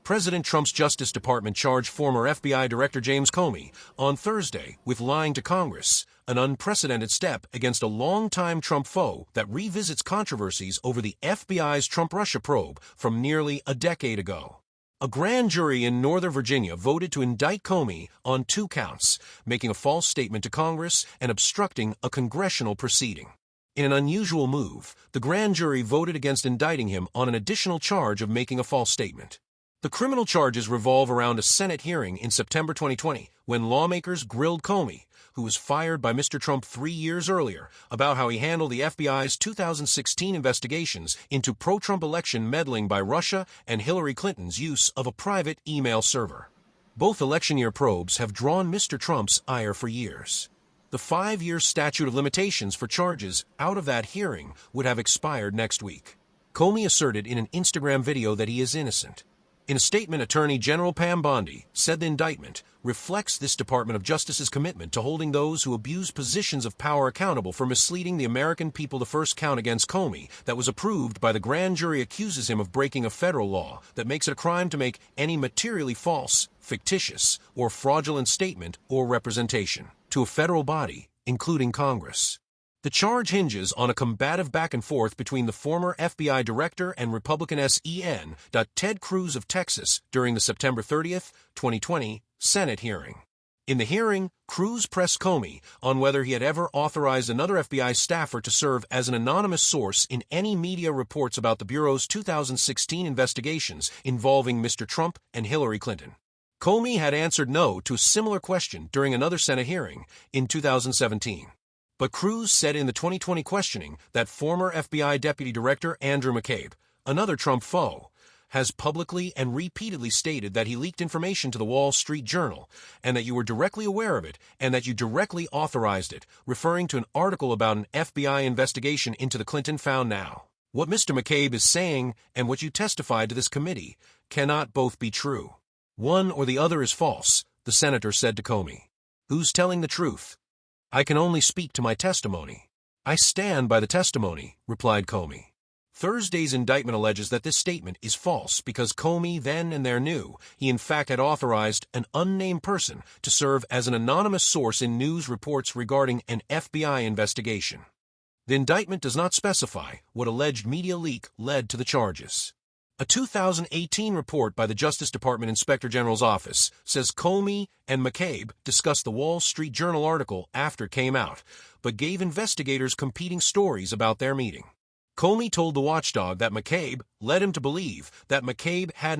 President Trump's Justice Department charged former FBI Director James Comey on Thursday with lying to Congress, an unprecedented step against a longtime Trump foe that revisits controversies over the FBI's Trump-Russia probe from nearly a decade ago. A grand jury in Northern Virginia voted to indict Comey on 2 counts, making a false statement to Congress and obstructing a congressional proceeding. In an unusual move, the grand jury voted against indicting him on an additional charge of making a false statement. The criminal charges revolve around a Senate hearing in September 2020 when lawmakers grilled Comey, who was fired by Mr. Trump 3 years earlier, about how he handled the FBI's 2016 investigations into pro-Trump election meddling by Russia and Hillary Clinton's use of a private email server. Both election year probes have drawn Mr. Trump's ire for years. The 5-year statute of limitations for charges out of that hearing would have expired next week. Comey asserted in an Instagram video that he is innocent. In a statement, Attorney General Pam Bondi said the indictment reflects this Department of Justice's commitment to holding those who abuse positions of power accountable for misleading the American people. The first count against Comey that was approved by the grand jury accuses him of breaking a federal law that makes it a crime to make any materially false, fictitious, or fraudulent statement or representation to a federal body, including Congress. The charge hinges on a combative back and forth between the former FBI director and Republican Sen. Ted Cruz of Texas during the September 30, 2020, Senate hearing. In the hearing, Cruz pressed Comey on whether he had ever authorized another FBI staffer to serve as an anonymous source in any media reports about the Bureau's 2016 investigations involving Mr. Trump and Hillary Clinton. Comey had answered no to a similar question during another Senate hearing in 2017. But Cruz said in the 2020 questioning that former FBI Deputy Director Andrew McCabe, another Trump foe, has publicly and repeatedly stated that he leaked information to the Wall Street Journal and that you were directly aware of it and that you directly authorized it, referring to an article about an FBI investigation into the Clinton found now. What Mr. McCabe is saying and what you testified to this committee cannot both be true. One or the other is false, the senator said to Comey. Who's telling the truth? I can only speak to my testimony. I stand by the testimony, replied Comey. Thursday's indictment alleges that this statement is false because Comey then and there knew he in fact had authorized an unnamed person to serve as an anonymous source in news reports regarding an FBI investigation. The indictment does not specify what alleged media leak led to the charges. A 2018 report by the Justice Department Inspector General's office says Comey and McCabe discussed the Wall Street Journal article after it came out, but gave investigators competing stories about their meeting. Comey told the watchdog that McCabe led him to believe that McCabe had